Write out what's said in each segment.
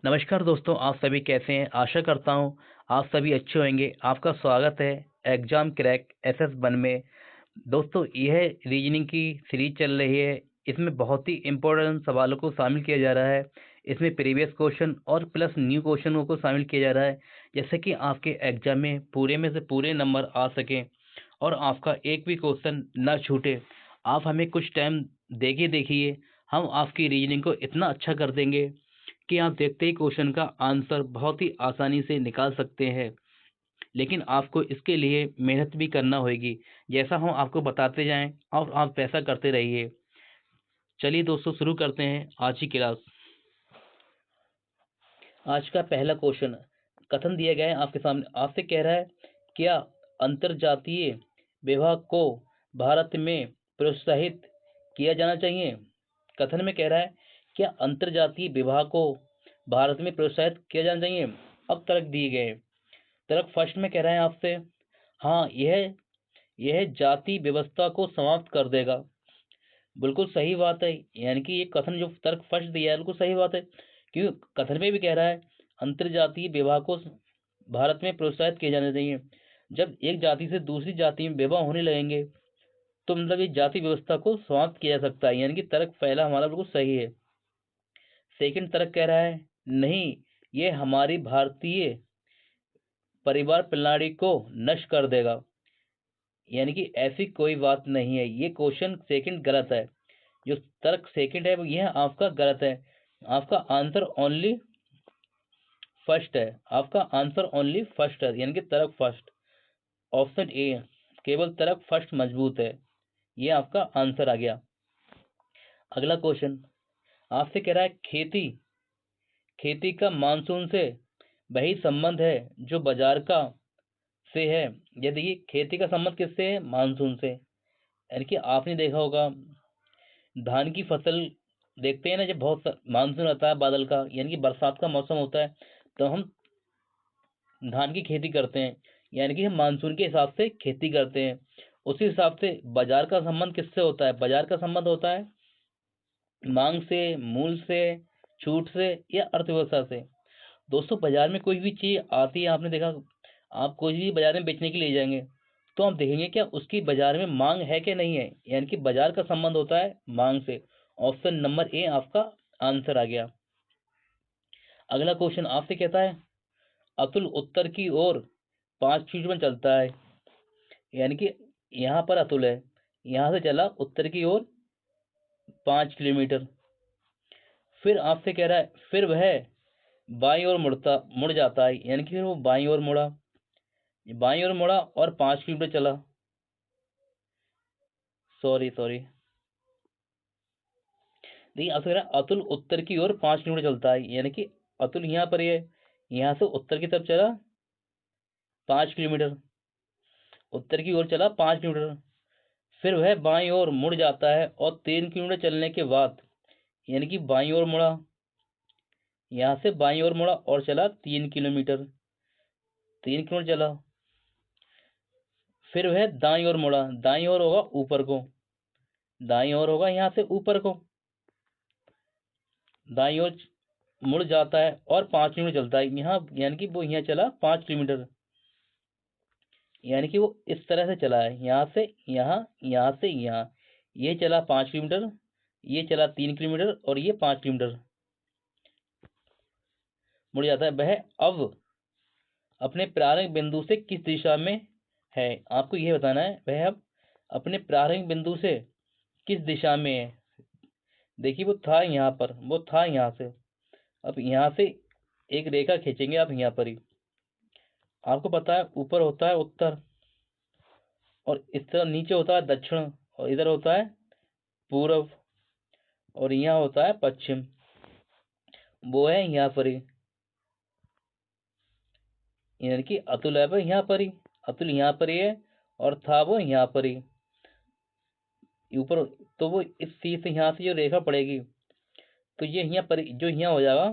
नमस्कार दोस्तों, आप सभी कैसे हैं? आशा करता हूँ आप सभी अच्छे होंगे। आपका स्वागत है एग्जाम क्रैक SS1 में। दोस्तों, यह रीजनिंग की सीरीज चल रही है। इसमें बहुत ही इम्पोर्टेंट सवालों को शामिल किया जा रहा है। इसमें प्रीवियस क्वेश्चन और प्लस न्यू क्वेश्चनों को शामिल किया जा रहा है, जैसे कि आपके एग्जाम में पूरे में से पूरे नंबर आ सकें और आपका एक भी क्वेश्चन ना छूटे। आप हमें कुछ टाइम देखिए, हम आपकी रीजनिंग को इतना अच्छा कर देंगे कि आप देखते ही क्वेश्चन का आंसर बहुत ही आसानी से निकाल सकते हैं। लेकिन आपको इसके लिए मेहनत भी करना होगी, जैसा हम आपको बताते जाएं और आप वैसा करते रहिए। चलिए दोस्तों, शुरू करते हैं आज की क्लास। आज का पहला क्वेश्चन कथन दिया गया है आपके सामने। आपसे कह रहा है, क्या अंतरजातीय विवाह को भारत में प्रोत्साहित किया जाना चाहिए? कथन में कह रहा है, क्या अंतरजातीय विवाह को भारत में प्रोत्साहित किया जाना चाहिए? अब तर्क दिए गए हैं। तर्क फर्स्ट में कह रहा है आपसे, हाँ, यह जाति व्यवस्था को समाप्त कर देगा। बिल्कुल सही बात है। यानी कि ये कथन जो तर्क फर्स्ट दिया है बिल्कुल सही बात है, क्योंकि कथन में भी कह रहा है अंतरजातीय विवाह को भारत में प्रोत्साहित किया जाना चाहिए। जब एक जाति से दूसरी जाति में विवाह होने लगेंगे तो मतलब ये जाति व्यवस्था को समाप्त किया जा सकता है। यानी कि तर्क पहला हमारा बिल्कुल सही है। सेकंड तर्क कह रहा है, नहीं, ये हमारी भारतीय परिवार प्रणाली को नष्ट कर देगा। यानी कि ऐसी कोई बात नहीं है। ये क्वेश्चन सेकंड गलत है। जो तर्क सेकंड है वो यह आपका गलत है। आपका आंसर ओनली फर्स्ट है। आपका आंसर ओनली फर्स्ट है, यानी कि तर्क फर्स्ट, ऑप्शन ए, केवल तर्क फर्स्ट मजबूत है। ये आपका आंसर आ गया। अगला क्वेश्चन आपसे कह रहा है, खेती का मानसून से वही संबंध है जो बाजार का से है। ये देखिए, खेती का संबंध किससे है? मानसून से। यानी कि आपने देखा होगा धान की फसल देखते हैं ना, जब बहुत मानसून आता है बादल का, यानी कि बरसात का मौसम होता है, तो हम धान की खेती करते हैं। यानी कि हम मानसून के हिसाब से खेती करते हैं। उसी हिसाब से बाजार का संबंध किससे होता है? बाजार का संबंध होता है मांग से, मूल से, छूट से या अर्थव्यवस्था से। दोस्तों, बाजार में कोई भी चीज आती है, आपने देखा, आप कोई भी बाजार में बेचने के लिए जाएंगे तो आप देखेंगे क्या उसकी बाजार में मांग है कि नहीं है। यानी कि बाजार का संबंध होता है मांग से। ऑप्शन नंबर ए आपका आंसर आ गया। अगला क्वेश्चन आपसे कहता है, अतुल उत्तर की ओर 5 फीट में चलता है। यानी कि यहाँ पर अतुल है, यहाँ से चला उत्तर की ओर 5 किलोमीटर। फिर आपसे कह रहा है, फिर वह बाईं ओर मुड़ जाता है। यानी कि फिर वो बाईं ओर मुड़ा, बाईं ओर मुड़ा और 5 किलोमीटर चला। सॉरी, देखिए आपसे कह रहा है अतुल उत्तर की ओर 5 किलोमीटर चलता है। यानी कि अतुल यहाँ पर है, यहाँ से उत्तर की तरफ चला 5 किलोमीटर, उत्तर की ओर चला 5 किलोमीटर। फिर वह बाईं ओर मुड़ जाता है और 3 किलोमीटर चलने के बाद, यानी कि बाईं ओर मुड़ा, यहाँ से बाईं ओर मुड़ा और चला 3 किलोमीटर, 3 किलोमीटर चला। फिर वह दाईं ओर मुड़ा, दाईं ओर होगा ऊपर को, दाईं ओर होगा यहाँ से ऊपर को, दाईं ओर मुड़ जाता है और 5 किलोमीटर चलता है यहाँ। यानी कि वो यहाँ चला 5 किलोमीटर। यानी कि वो इस तरह से चला है, यहाँ से यहाँ, यहाँ से यहाँ, ये चला 5 किलोमीटर, ये चला 3 किलोमीटर और ये 5 किलोमीटर मुड़ जाता है। वह अब अपने प्रारंभिक बिंदु से किस दिशा में है? आपको यह बताना है वह अब अपने प्रारंभिक बिंदु से किस दिशा में है। देखिए वो था यहाँ पर, वो था यहाँ से, अब यहाँ से एक रेखा खींचेंगे आप यहाँ पर ही। आपको पता है ऊपर होता है उत्तर और इस तरह नीचे होता है दक्षिण और इधर होता है पूर्व और यहाँ होता है पश्चिम। वो है यहाँ पर ही, यानी कि अतुल है वो यहाँ पर ही, अतुल यहाँ पर ही है और था वो यहाँ पर ही ऊपर। तो वो इस सी से यहाँ से जो रेखा पड़ेगी तो ये यहाँ पर जो यहाँ हो जाएगा।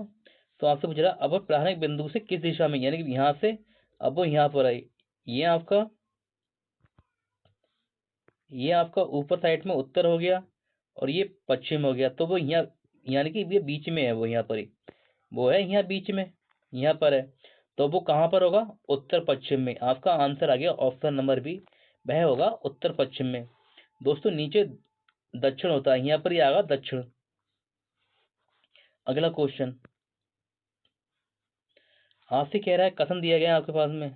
तो आपसे पूछ रहा अब प्रारंभिक बिंदु से किस दिशा में, यानी कि यहाँ से अब वो यहाँ पर आई। ये आपका ये आपका ऊपर साइड में उत्तर हो गया और ये पश्चिम हो गया। तो वो यहाँ, यानी कि ये बीच में है वो यहाँ पर ही। वो है यहाँ बीच में, यहाँ पर है, तो वो कहाँ पर होगा? उत्तर पश्चिम में। आपका आंसर आ गया ऑप्शन नंबर बी, वह होगा उत्तर पश्चिम में। दोस्तों नीचे दक्षिण होता है, यहाँ पर ही आएगा दक्षिण। अगला क्वेश्चन आपसे कह रहा है, कथन दिया गया है आपके पास में,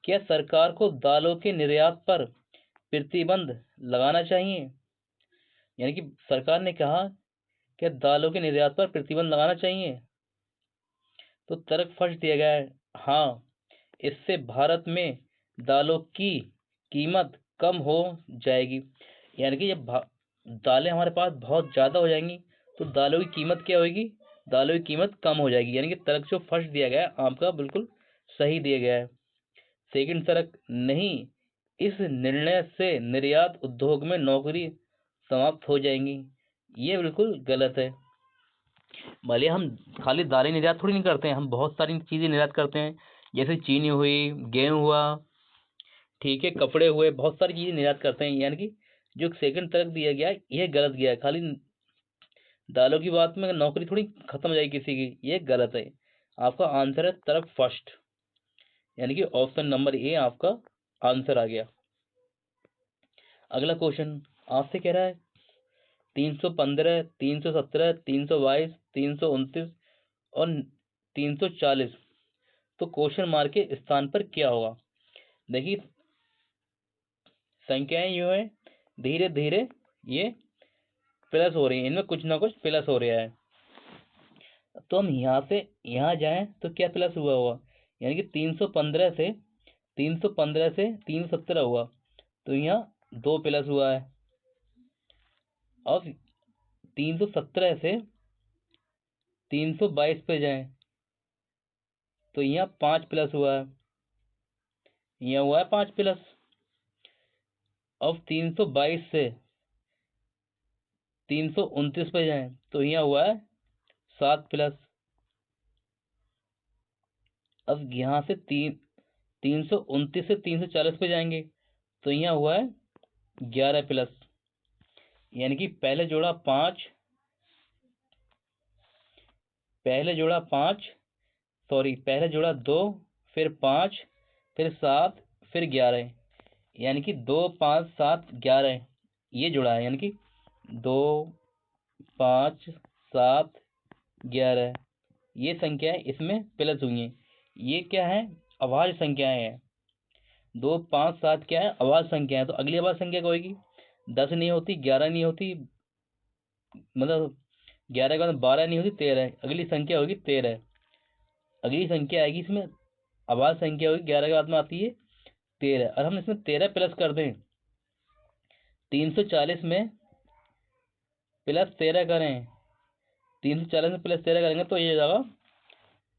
क्या सरकार को दालों के निर्यात पर प्रतिबंध लगाना चाहिए? यानी कि सरकार ने कहा क्या दालों के निर्यात पर प्रतिबंध लगाना चाहिए? तो तर्क फर्स्ट दिया गया है, हाँ, इससे भारत में दालों की कीमत कम हो जाएगी। यानी कि जब दालें हमारे पास बहुत ज़्यादा हो जाएंगी तो दालों की कीमत क्या होगी? दालों की कीमत कम हो जाएगी। यानी कि तर्क जो फर्स्ट दिया गया है आपका बिल्कुल सही दिया गया है। सेकंड तर्क नहीं, इस निर्णय से निर्यात उद्योग में नौकरी समाप्त हो जाएंगी, ये बिल्कुल गलत है। भले हम खाली दालें निर्यात थोड़ी नहीं करते हैं, हम बहुत सारी चीज़ें निर्यात करते हैं, जैसे चीनी हुई, गेहूँ हुआ, ठीक है, कपड़े हुए, बहुत सारी चीज़ें निर्यात करते हैं। यानी कि जो सेकंड तर्क दिया गया है यह गलत गया है। खाली दालों की बात में नौकरी थोड़ी खत्म हो जाएगी किसी की, ये गलत है। आपका आंसर है तर्क फर्स्ट, यानी कि ऑप्शन नंबर ए आपका आंसर आ गया। अगला क्वेश्चन आपसे कह रहा है 315, 317, 322, 329 और 340, तो क्वेश्चन मार्क के स्थान पर क्या होगा? देखिए संख्याएं यूं है, धीरे धीरे ये प्लस हो रही है, इनमें कुछ ना कुछ प्लस हो रहा है। तो हम यहाँ से यहाँ जाएं तो क्या प्लस हुआ होगा? यानी कि 315 से 317 हुआ, तो यहाँ 2 प्लस हुआ है। अब 317 से 322 पे जाएं तो यहाँ 5 प्लस हुआ है, यहाँ हुआ है 5 प्लस। अब 322 से 329 पे जाएं तो यहाँ हुआ है 7 प्लस। अब यहाँ से 329 से 340 पे जाएंगे तो यहाँ हुआ है 11 प्लस। यानी कि पहले जोड़ा 5, पहले जोड़ा 2, फिर 5, फिर 7, फिर 11, यानी कि 2, 5, 7, 11 ये जुड़ा है। यानी कि 2, 5, 7, 11 ये संख्याएं इसमें प्लस हुई हैं। ये क्या है? अभाज्य संख्याएं हैं। 2, 5, 7 क्या है? अभाज्य संख्या है। तो अगली अभाज्य संख्या क्या होगी? 10 नहीं होती, 11 नहीं होती, मतलब 11 के बाद 12 नहीं होती, 13। अगली संख्या होगी 13। अगली संख्या आएगी इसमें अभाज्य संख्या होगी, 11 के बाद में आती है 13, और हम इसमें 13 प्लस कर दें 340 में प्लस 13 करें, 340 में प्लस 13 करेंगे तो ये हो जाएगा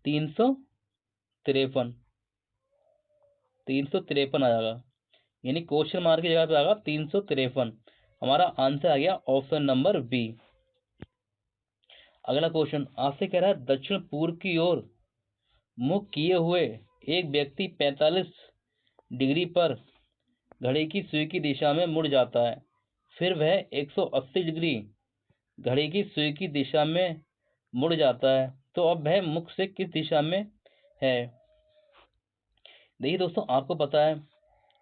353, 353 आ जाएगा। यानी क्वेश्चन मार्क की जगह पे आएगा 353। हमारा आंसर आ गया ऑप्शन नंबर बी। अगला क्वेश्चन आपसे कह रहा है दक्षिण पूर्व की ओर मुख किए हुए एक व्यक्ति 45 डिग्री पर घड़ी की सुई की दिशा में मुड़ जाता है, फिर वह 180 डिग्री घड़ी की सुई की दिशा में मुड़ जाता है, तो अब वह मुख से किस दिशा में है? देखिए दोस्तों, आपको पता है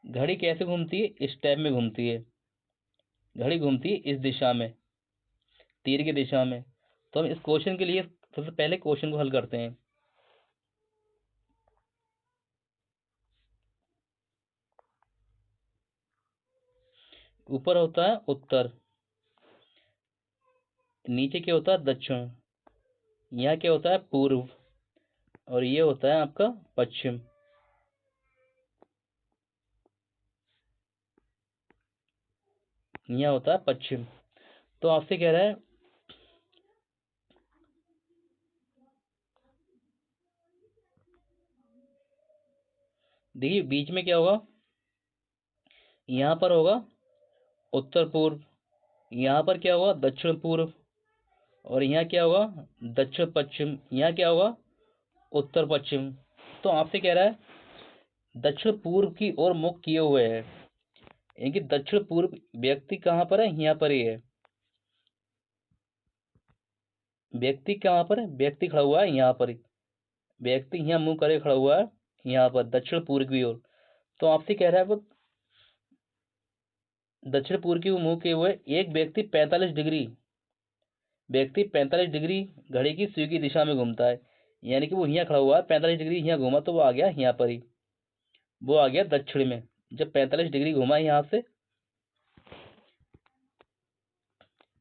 घड़ी कैसे घूमती है? इस टाइप में घूमती है। घड़ी घूमती है इस दिशा में, तीर की दिशा में। तो हम इस क्वेश्चन के लिए सबसे पहले क्वेश्चन को हल करते हैं। ऊपर होता है उत्तर, नीचे क्या होता है? दक्षिण, यहाँ क्या होता है? पूर्व, और ये होता है आपका पश्चिम। यहाँ होता है पश्चिम। तो आपसे कह रहा है देखिए बीच में क्या होगा? यहाँ पर होगा उत्तर पूर्व, यहाँ पर क्या होगा? दक्षिण पूर्व, और यहाँ क्या होगा? दक्षिण पश्चिम। यहाँ क्या होगा? उत्तर पश्चिम। तो आपसे कह रहा है दक्षिण पूर्व की ओर मुख किए हुए है, यानी कि दक्षिण पूर्व व्यक्ति कहाँ पर है? यहाँ पर ही है। व्यक्ति कहाँ पर है, व्यक्ति खड़ा हुआ है यहाँ पर ही, व्यक्ति यहाँ मुंह करे खड़ा हुआ है यहाँ पर दक्षिण पूर्व की ओर। तो आपसे कह रहा है वो दक्षिण पूर्व की मुंह किए हुए एक व्यक्ति 45 डिग्री, व्यक्ति 45 डिग्री घड़ी की सुई की दिशा में घूमता है, यानी कि वो यहाँ खड़ा हुआ है 45 डिग्री यहाँ घूमा तो वो आ गया यहाँ पर ही, वो आ गया दक्षिण में। जब 45 डिग्री घूमा यहाँ से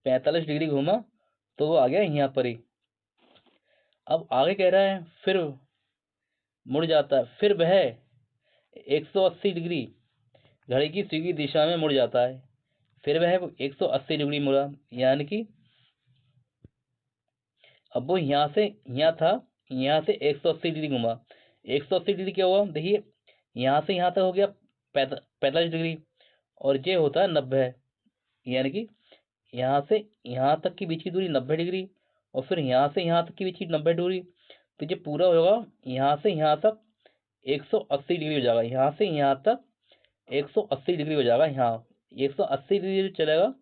45 डिग्री घूमा तो वो आ गया यहाँ पर ही। अब आगे कह रहा है फिर मुड़ जाता है, फिर वह 180 डिग्री घड़ी की सुई की दिशा में मुड़ जाता है, फिर वह 180 डिग्री मुड़ा, यानी कि अब वो यहाँ से यहाँ था, यहाँ से 180 डिग्री घुमा। 180 डिग्री क्या हुआ, देखिए यहाँ से यहाँ तक हो गया 45 डिग्री, और ये होता है 90, यानी कि यहाँ से यहाँ तक की बीच की दूरी 90 डिग्री, और फिर यहाँ से यहाँ तक की बीच की 90 डिग्री, तो ये पूरा होगा यहाँ से यहाँ तक 180 डिग्री हो जाएगा, यहाँ से यहाँ तक 180 डिग्री हो जाएगा। यहाँ 180 डिग्री चलेगा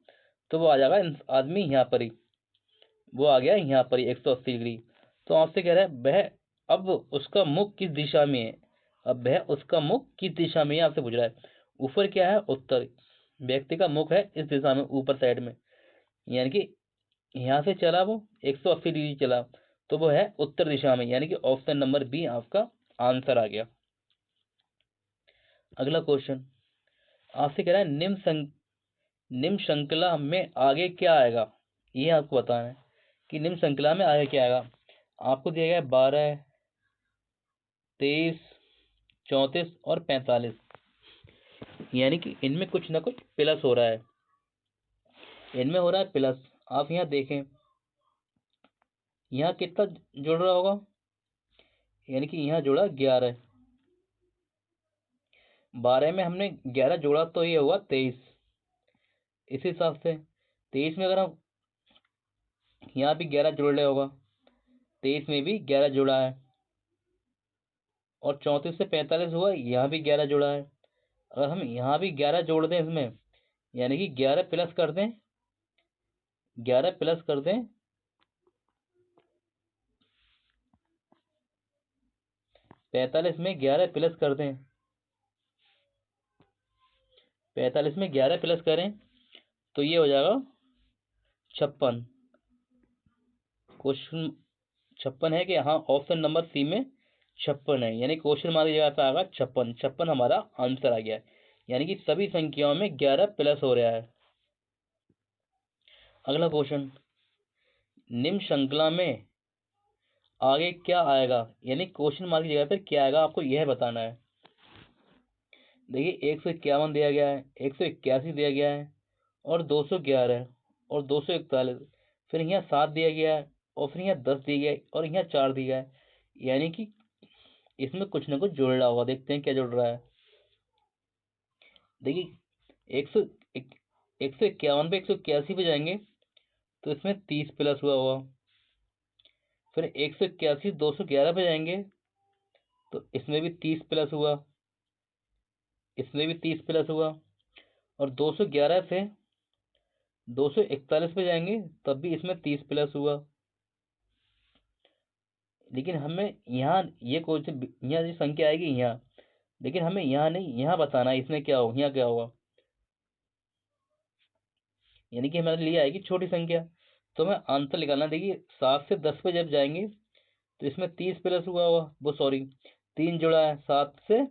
तो वो आ जाएगा आदमी यहाँ पर ही, वो आ गया यहाँ पर ही 180 डिग्री। तो आपसे कह रहा है वह अब उसका मुख किस दिशा में है, अब वह उसका मुख किस दिशा में है आपसे पूछ रहा है। ऊपर क्या है, उत्तर, व्यक्ति का मुख है इस दिशा में ऊपर साइड में, यानी कि यहाँ से चला वो 180 डिग्री चला तो वो है उत्तर दिशा में, यानी कि ऑप्शन नंबर बी आपका आंसर आ गया। अगला क्वेश्चन आपसे कह रहा है निम्न श्रृंखला में आगे क्या आएगा, ये आपको बताना है कि निम्न श्रृंखला में आगे क्या आएगा। आपको दिया गया है 12, 23, 34 और 45, यानी कि इनमें कुछ ना कुछ प्लस हो रहा है, इनमें हो रहा है प्लस। आप यहाँ देखें यहाँ कितना जुड़ रहा होगा, यानी कि यहाँ जुड़ा 11, 12 में हमने 11 जोड़ा तो ये हुआ 23। इस हिसाब से 23 में अगर हम यहाँ भी 11 जोड़ रहे होगा, 23 में भी 11 जुड़ा है, और 34 से 45 हुआ, यहाँ भी 11 जुड़ा है। अगर हम यहाँ भी 11 जोड़ दें इसमें, यानी कि 11 प्लस कर दें, 11 प्लस कर दें 45 में 11 प्लस कर दें, 45 में 11 प्लस करें तो ये हो जाएगा 56। क्वेश्चन 56 है कि हाँ, ऑप्शन नंबर सी में 56 है, यानी क्वेश्चन मार्क जगह पे आएगा 56, 56 हमारा आंसर आ गया है, यानी कि सभी संख्याओं में 11 प्लस हो रहा है। अगला क्वेश्चन निम्न श्रृंखला में आगे क्या आएगा, यानी क्वेश्चन मार्क की जगह पर क्या आएगा आपको यह बताना है। देखिए 151 दिया गया है, 181 दिया गया है, और 211 और 241, फिर यहाँ 7 दिया गया है, और फिर यहाँ 10 दिया गया है, और यहाँ 4 दिया है, यानी कि इसमें कुछ ना कुछ जुड़ रहा होगा। देखते हैं क्या जुड़ रहा है। देखिए 151 पे 181 पे जाएंगे तो इसमें 30 प्लस हुआ होगा, फिर 181 211 पे जाएंगे तो इसमें भी 30 प्लस हुआ, इसमें भी 30 प्लस हुआ, और 211 से 241 पे जाएंगे तब भी इसमें 30 प्लस हुआ। लेकिन हमें यहाँ ये क्वेश्चन यहाँ जो संख्या आएगी यहाँ, लेकिन हमें यहाँ नहीं, यहाँ बताना है इसमें क्या होगा, यहाँ क्या होगा, यानी कि हमारे लिए आएगी छोटी संख्या, तो हमें आंसर निकालना। देखिए 7 से 10 पे जब जाएंगे तो इसमें 30 प्लस हुआ होगा, वो सॉरी 3 जुड़ा है, 7 से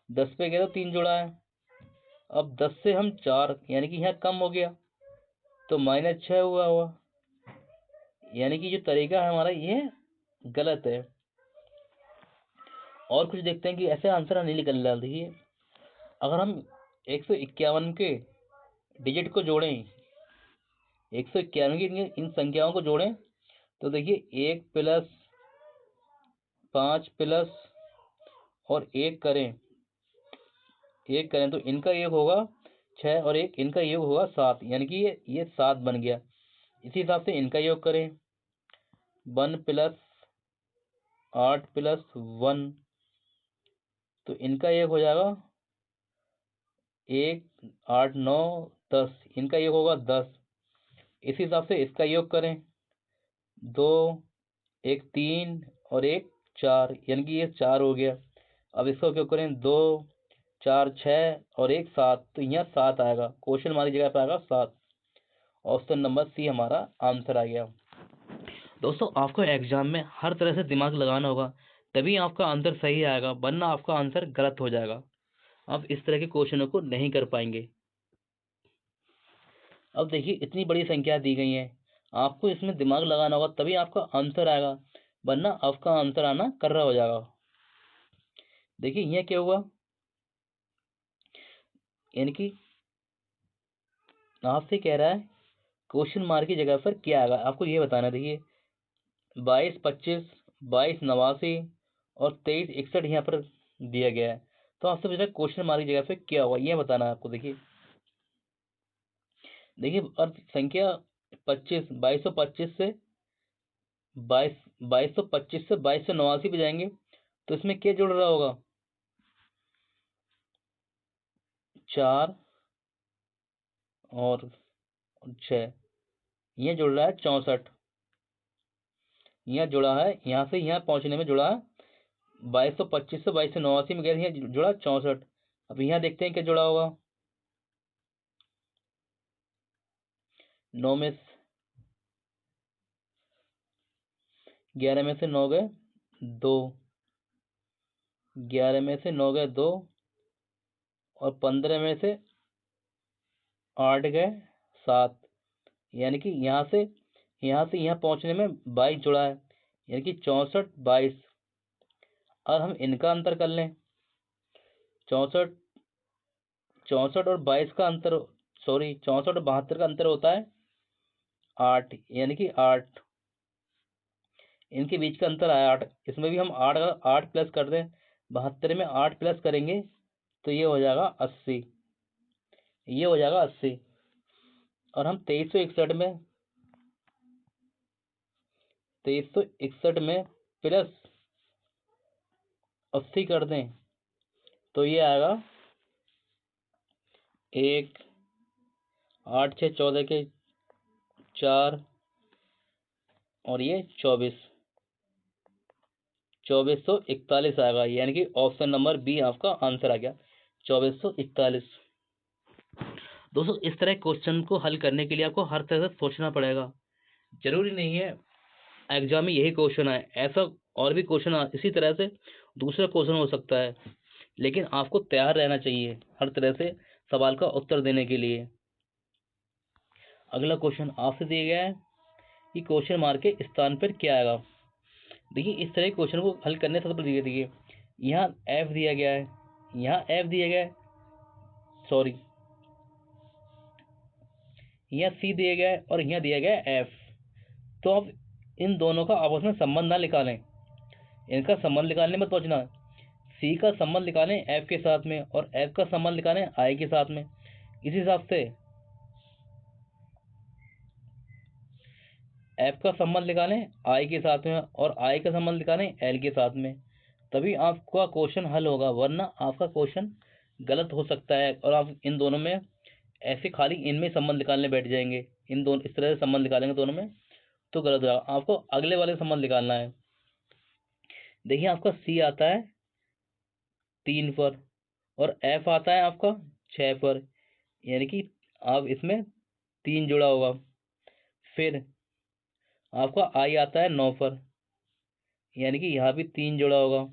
10 पे गया तो 3 जुड़ा है। अब 10 से हम 4, यानी कि यहाँ कम हो गया तो -6 हुआ हुआ, यानी कि जो तरीका है हमारा ये गलत है। और कुछ देखते हैं कि ऐसे आंसर नहीं निकल रहा। देखिए अगर हम 151 के डिजिट को जोड़ें, 151 की इन संख्याओं को जोड़ें तो देखिए 1 प्लस 5 प्लस और 1 करें, 1 करें तो इनका योग होगा 6 और 1 इनका योग होगा 7, यानी कि ये 7 बन गया। इसी हिसाब से इनका योग करें 1 प्लस 8 प्लस 1, तो इनका योग हो जाएगा 1 8 9 10, इनका योग होगा 10। इसी हिसाब से इसका योग करें 2, एक 3 और एक 4, यानी कि ये 4 हो गया। अब इसका उपयोग करें, 2 4 6 और एक 7, तो यहाँ 7 आएगा, क्वेश्चन मार्क की जगह पे आएगा 7। ऑप्शन नंबर सी हमारा आंसर आ गया। दोस्तों आपको एग्जाम में हर तरह से दिमाग लगाना होगा, तभी आपका आंसर सही आएगा, वरना आपका आंसर गलत हो जाएगा। आप इस तरह के क्वेश्चनों को नहीं कर पाएंगे। अब देखिए इतनी बड़ी संख्या दी गई है, आपको इसमें दिमाग लगाना होगा, तभी आपका आंसर आएगा, वरना आपका आंसर आना कर रहा हो जाएगा। देखिए यहाँ क्या हुआ, यानी कि आपसे कह रहा है क्वेश्चन मार्क की जगह पर क्या आएगा, आपको ये बताना। देखिए 22 25 22 89 और 23 61 यहाँ पर दिया गया है, तो आपसे पूछा क्वेश्चन मार्क की जगह पे क्या होगा, ये बताना है आपको। देखिए देखिए अर्थ संख्या 25 2225 से 2225 से 2289 पे जाएंगे, तो इसमें क्या जुड़ रहा होगा, 4 और 6, ये जुड़ रहा है 64, यहाँ जुड़ा है, यहाँ से यहाँ पहुंचने में जुड़ा है 2225 से 2289 में गया, यहाँ जुड़ा 64। अब यहाँ देखते हैं क्या जुड़ा होगा, 9 में 11 में से 9 गए 2, 11 में से 9 गए 2, और 15 में से 8 गए 7, यानी कि यहाँ से यहाँ पहुंचने में 22 जुड़ा है, यानी कि 64 22। और हम इनका अंतर कर लें, 64 64 और 22 का अंतर, सॉरी 64 और 72 का अंतर होता है 8, यानी कि 8, इनके बीच का अंतर आया 8। इसमें भी हम 8 8 प्लस कर दें, 72 में 8 प्लस करेंगे तो ये हो जाएगा 80, ये हो जाएगा 80। और हम 2361 में प्लस 80 कर दें तो ये आएगा 1 8 6 14 के 4, और ये 2441 आएगा, यानी कि ऑप्शन नंबर बी आपका आंसर आ गया 2441। दोस्तों इस तरह क्वेश्चन को हल करने के लिए आपको हर तरह से सोचना पड़ेगा, जरूरी नहीं है एग्जाम में यही क्वेश्चन आए, ऐसा और भी क्वेश्चन इसी तरह से दूसरा क्वेश्चन हो सकता है, लेकिन आपको तैयार रहना चाहिए हर तरह से सवाल का उत्तर देने के लिए। अगला क्वेश्चन आपसे दिया गया है कि क्वेश्चन मार्क के स्थान पर क्या आएगा। देखिए इस तरह के क्वेश्चन को हल करने से पहले देखिए यहाँ एफ दिया गया है, यहाँ एफ दिया गया है, सॉरी यहाँ सी दिया गया है और यहाँ दिया गया है एफ। तो अब इन दोनों का आपस में संबंध ना निकालें, इनका संबंध निकालने में सोचना, सी का संबंध निकालें एफ के साथ में और एफ का संबंध निकालें आई के साथ में। इस हिसाब से एफ का संबंध निकालें आई के साथ में और आई का संबंध निकालें एल के साथ में, तभी आपका क्वेश्चन हल होगा, वरना आपका क्वेश्चन गलत हो सकता है और आप इन दोनों में ऐसे खाली इनमें संबंध निकालने बैठ जाएंगे, इन दोनों इस तरह से संबंध निकालेंगे दोनों में तो गलत होगा। आपको अगले वाले संबंध निकालना है। देखिए आपका सी आता है 3 पर और एफ आता है आपका 6 पर, यानी कि आप इसमें 3 जुड़ा होगा। फिर आपका आई आता है 9 पर, यानी कि यहाँ भी 3 जुड़ा होगा।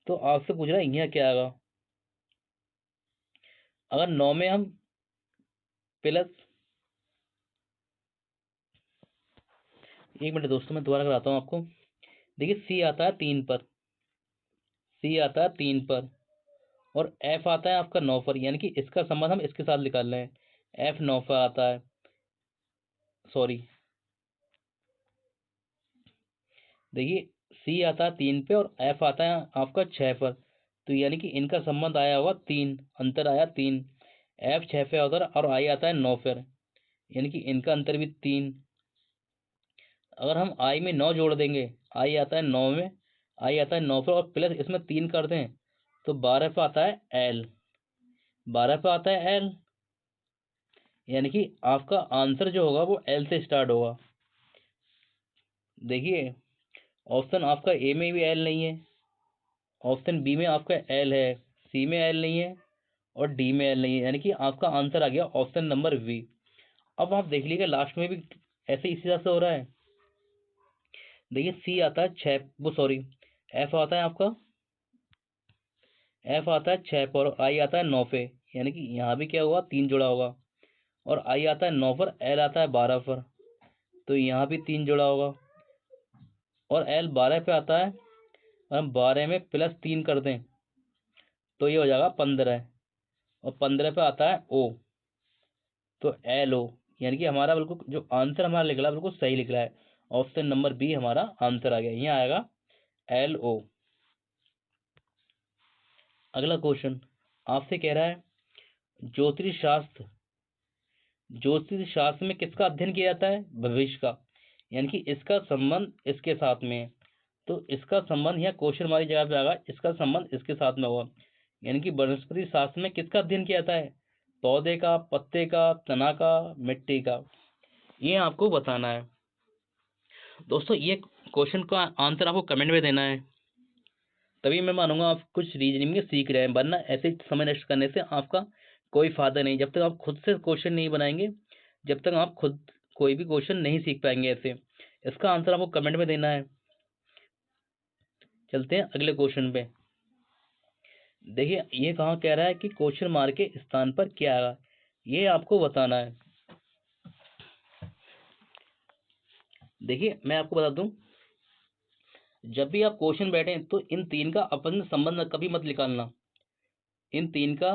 तो आपसे पूछ रहा है यहाँ क्या आएगा, अगर 9 में हम प्लस, एक मिनट दोस्तों मैं दोबारा कराता हूँ आपको। देखिए सी आता है 3 पर, सी आता है 3 पर और एफ आता है आपका 9 पर, यानी कि इसका संबंध हम इसके साथ निकाल रहे हैं, एफ 9 पर आता है, सॉरी देखिए सी आता है 3 पे और एफ आता है आपका 6 पर, तो यानी कि इनका संबंध आया होगा 3, अंतर आया 3, एफ 6 पे होता है और आई आता है 9 पर, यानी कि इनका अंतर भी 3। अगर हम आई में 9 जोड़ देंगे, आई आता है 9 में, आई आता है 9 पर और प्लस इसमें 3 कर दें तो 12 पे आता है एल, 12 पे आता है एल, यानी कि आपका आंसर जो होगा वो एल से स्टार्ट होगा। देखिए ऑप्शन आपका ए में भी एल नहीं है, ऑप्शन बी में आपका एल है, सी में एल नहीं है और डी में एल नहीं है, यानी कि आपका आंसर आ गया ऑप्शन नंबर वी। अब आप देख लीजिएगा लास्ट में भी ऐसे इसी तरह से हो रहा है। देखिए सी आता है छः, वो सॉरी एफ आता है आपका, एफ आता है 6 पर और आई आता है 9 पे, यानी कि यहाँ भी क्या होगा 3 जुड़ा होगा, और आई आता है 9 पर, एल आता है 12 पर, तो यहाँ भी 3 जुड़ा होगा, और एल 12 पे आता है, और हम 12 में +3 कर दें तो ये हो जाएगा 15, और 15 पे आता है ओ, तो एल ओ, यानी कि हमारा बिल्कुल जो आंसर हमारा निकला बिल्कुल सही निकला है। ऑप्शन नंबर बी हमारा आंसर आ गया, यहाँ आएगा एल ओ। अगला क्वेश्चन आपसे कह रहा है ज्योतिष शास्त्र, ज्योतिष शास्त्र में किसका अध्ययन किया जाता है? भविष्य का, यानी कि इसका संबंध इसके साथ में है, तो इसका संबंध यहाँ क्वेश्चन हमारी जगह पे आएगा, इसका संबंध इसके साथ में होगा। यानी कि वनस्पति शास्त्र में किसका अध्ययन किया जाता है? पौधे का, पत्ते का, तना का, मिट्टी का, ये आपको बताना है। दोस्तों ये क्वेश्चन का आंसर आपको कमेंट में देना है, तभी मैं मानूंगा आप कुछ रीजनिंग में सीख रहे हैं, वरना ऐसे ही समय नष्ट करने से आपका कोई फायदा नहीं। जब तक आप खुद से क्वेश्चन नहीं बनाएंगे, जब तक आप खुद कोई भी क्वेश्चन नहीं सीख पाएंगे ऐसे। इसका आंसर आपको कमेंट में देना है। चलते हैं अगले क्वेश्चन पे। देखिए ये कहाँ कह रहा है कि क्वेश्चन मार्क के स्थान पर क्या आएगा, ये आपको बताना है। देखिए मैं आपको बता दूं, जब भी आप क्वेश्चन बैठे तो इन तीन का आपस में संबंध कभी मत निकालना, इन तीन का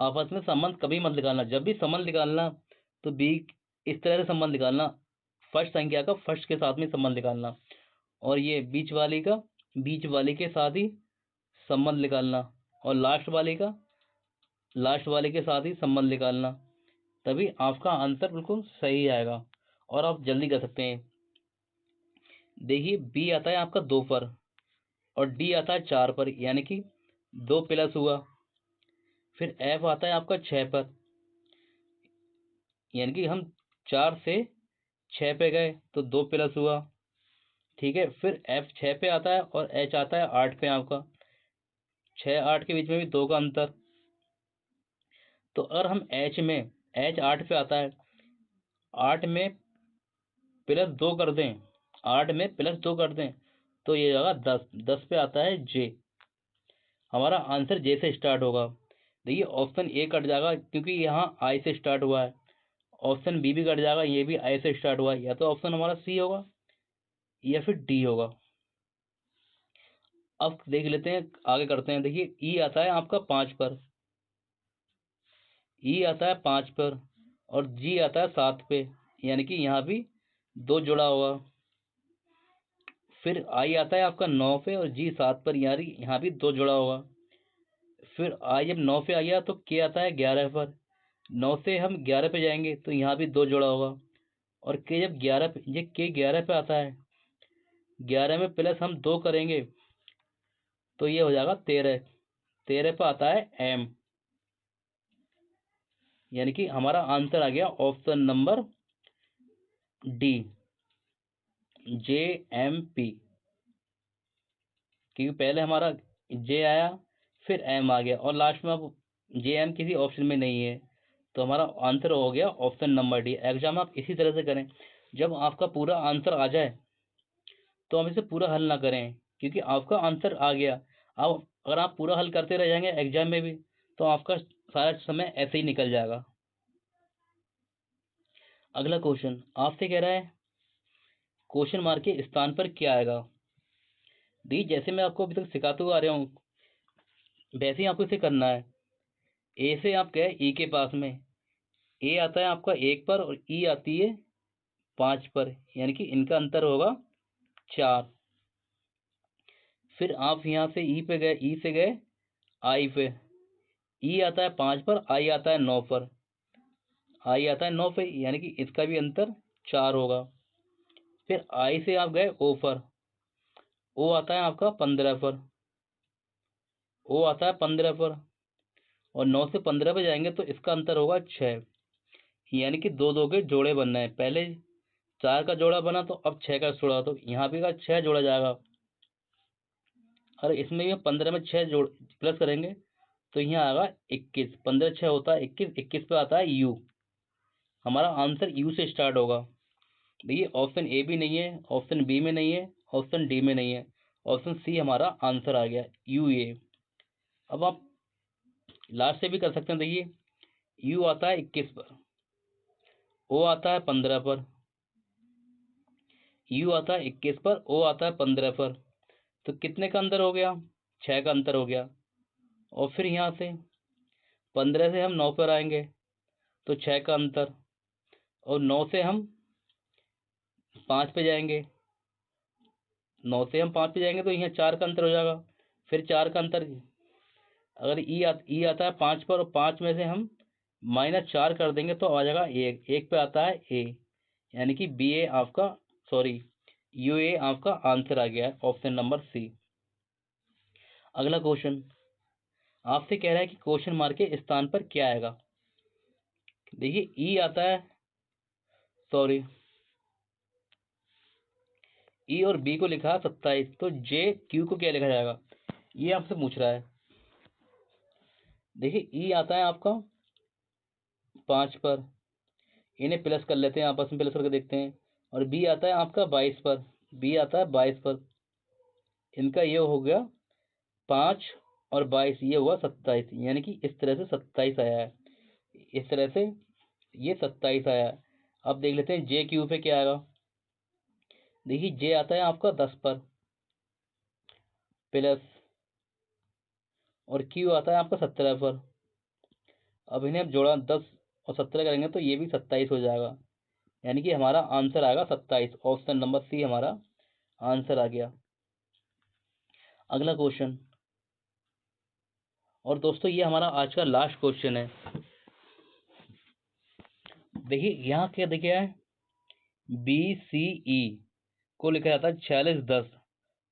आपस में संबंध कभी मत निकालना। जब भी संबंध निकालना तो बी इस तरह से संबंध निकालना, फर्स्ट संख्या का फर्स्ट के साथ में संबंध निकालना, और ये बीच वाली का बीच वाले के साथ ही संबंध निकालना, और लास्ट वाले का लास्ट वाले के साथ ही संबंध निकालना, तभी आपका आंसर बिल्कुल सही आएगा और आप जल्दी कर सकते हैं। देखिए बी आता है आपका 2 पर और डी आता है 4 पर, यानी कि 2 प्लस हुआ। फिर एफ आता है आपका 6 पर, यानी कि हम 4 से 6 पे गए तो 2 प्लस हुआ। ठीक है, फिर एफ 6 पे आता है और एच आता है 8 पे, आपका 6 8 के बीच में भी 2 का अंतर। तो अगर हम एच 8 पे आता है, 8 में +2 कर दें, 8 में +2 कर दें तो ये होगा 10, 10 पे आता है जे, हमारा आंसर जे से स्टार्ट होगा। देखिए ऑप्शन ए कट जाएगा क्योंकि यहाँ आई से स्टार्ट हुआ है, ऑप्शन बी भी कट जाएगा, ये भी आई से स्टार्ट हुआ है, या तो ऑप्शन हमारा सी होगा या फिर डी होगा। अब देख लेते हैं, आगे करते हैं। देखिए ई आता है आपका 5 पर, ई आता है 5 पर और जी आता है 7 पे, यानी कि यहाँ भी 2 जुड़ा हुआ। फिर आई आता है आपका 9 पे और जी 7 पर, यानी यहाँ भी 2 जुड़ा हुआ। फिर आई जब 9 पे आ गया तो के आता है 11 पर, 9 से हम 11 पे जाएंगे तो यहाँ भी 2 जुड़ा होगा। और के जब 11 पे, ये के 11 पे आता है, 11 में प्लस हम 2 करेंगे तो ये हो जाएगा 13, 13 पे आता है एम, यानी कि हमारा आंसर आ गया ऑप्शन नंबर डी, जे एम पी, क्योंकि पहले हमारा जे आया फिर एम आ गया और लास्ट में अब जे एम किसी ऑप्शन में नहीं है, तो हमारा आंसर हो गया ऑप्शन नंबर डी। एग्जाम आप इसी तरह से करें, जब आपका पूरा आंसर आ जाए तो हम इसे पूरा हल ना करें, क्योंकि आपका आंसर आ गया। अब अगर आप पूरा हल करते रह जाएंगे एग्जाम में भी तो आपका सारा समय ऐसे ही निकल जाएगा। अगला क्वेश्चन आपसे कह रहा है क्वेश्चन मार्क के स्थान पर क्या आएगा। दी जैसे मैं आपको अभी तक सिखाते हुए आ रहा हूँ वैसे ही आपको इसे करना है। ए से आप गए ई के पास में, ए आता है आपका 1 पर और ई आती है 5 पर, यानी कि इनका अंतर होगा 4। फिर आप यहाँ से ई पे गए, ई से गए आई पे, ई आता है 5 पर, आई आता है 9 पर, आई आता है 9 पे, यानी कि इसका भी अंतर 4 होगा। फिर आई से आप गए ओ पर, ओ आता है आपका 15 पर, ओ आता है 15 पर, और 9 से 15 पे जाएंगे तो इसका अंतर होगा 6, यानी कि 2 2 के जोड़े बनना है। पहले 4 का जोड़ा बना तो अब 6 का जोड़ा, तो यहाँ भी का 6 जोड़ा जाएगा, और इसमें भी 15 में 6 जोड़ प्लस करेंगे तो यहाँ आएगा 21। 15 6 होता है 21, 21 पे आता है यू। हमारा आंसर यू से स्टार्ट होगा। देखिए ऑप्शन ए भी नहीं है, ऑप्शन बी में नहीं है, ऑप्शन डी में नहीं है, ऑप्शन सी हमारा आंसर आ गया यू ए। अब आप लास्ट से भी कर सकते हैं। देखिए यू आता है 21 पर, ओ आता है 15 पर, यू आता है 21 पर, ओ आता है 15 पर, तो कितने का अंतर हो गया? 6 का अंतर हो गया। और फिर यहाँ से 15 से हम 9 पर आएंगे तो 6 का अंतर, और 9 से हम 5 पे जाएंगे, 9 से हम 5 पे जाएंगे तो यहाँ 4 का अंतर हो जाएगा। फिर 4 का अंतर, अगर ई आता है 5 पर और 5 में से हम -4 कर देंगे तो आ जाएगा 1, 1 पे आता है ए, यानी कि बी ए आपका, सॉरी यू ए आपका आंसर आ गया है, ऑप्शन नंबर सी। अगला क्वेश्चन आपसे कह रहा है कि क्वेश्चन मार्क के स्थान पर क्या आएगा। देखिए ई आता है, सॉरी ई और बी को लिखा है 27, तो जे क्यू को क्या लिखा जाएगा, ये आपसे पूछ रहा है। देखिए ई आता है आपका 5 पर, इन्हें प्लस कर लेते हैं, आपस में प्लस करके देखते हैं। और बी आता है आपका 22 पर, बी आता है 22 पर, इनका ये हो गया 5 और 22, ये हुआ 27, यानी कि इस तरह से 27 आया है, इस तरह से ये 27 आया है। अब देख लेते हैं जे क्यू पे क्या आएगा। देखिए जे आता है आपका 10 पर प्लस, और क्यू आता है आपका 17 पर। अब इन्हें अब जोड़ा 10 और 17 करेंगे तो ये भी 27 हो जाएगा, यानी कि हमारा आंसर आएगा 27। ऑप्शन नंबर सी हमारा आंसर आ गया। अगला क्वेश्चन, और दोस्तों ये हमारा आज का लास्ट क्वेश्चन है। देखिए यहाँ क्या देखिए है, बी सी ई को लिखा जाता है 4610,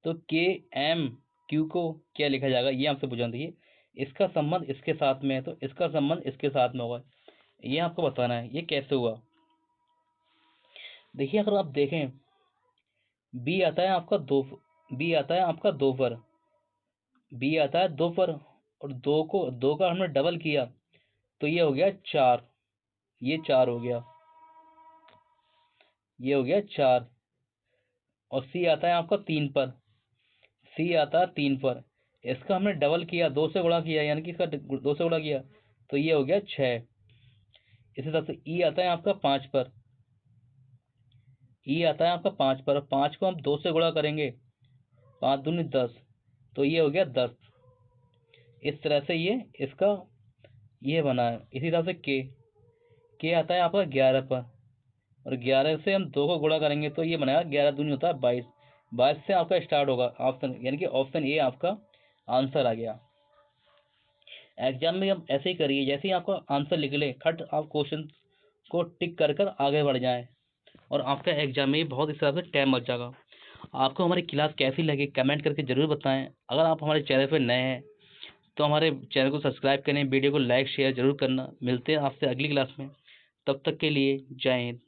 तो के एम क्यू को क्या लिखा जाएगा, ये आपसे पूछा। देखिए इसका संबंध इसके साथ में है तो इसका संबंध इसके साथ में होगा, ये आपको बताना है ये कैसे हुआ। देखिए अगर आप देखें बी आता है आपका 2, बी आता है आपका 2 पर, बी आता है 2 पर, और 2 का हमने डबल किया तो ये हो गया 4, ये 4 हो गया, ये हो गया 4। और सी आता है आपका 3 पर, सी आता है 3 पर, इसका हमने डबल किया, 2 से गुणा किया, यानी कि इसका 2 से गुणा किया तो ये हो गया 6। इसी तरह से ई आता है आपका 5 पर, ई आता है आपका 5 पर, 5 को हम 2 से गुणा करेंगे, 5 दूनी 10, तो ये हो गया 10। इस तरह से ये इसका ये बना है। इसी तरह से के आता है आपका 11 पर, और 11 से हम 2 को गुणा करेंगे तो ये बनेगा 11 दूनी होता है 22, 22 से आपका स्टार्ट होगा ऑप्शन, यानी कि ऑप्शन ए आपका आंसर आ गया। एग्जाम में हम ऐसे ही करिए, जैसे ही आपका आंसर निकले खट आप क्वेश्चन को टिक कर कर आगे बढ़ जाएं, और आपका एग्जाम में बहुत इस तरह से टाइम बच जाएगा। आपको हमारी क्लास कैसी लगी कमेंट करके जरूर बताएं। अगर आप हमारे चैनल पर नए हैं तो हमारे चैनल को सब्सक्राइब करें, वीडियो को लाइक शेयर जरूर करना। मिलते हैं आपसे अगली क्लास में, तब तक के लिए जय हिंद।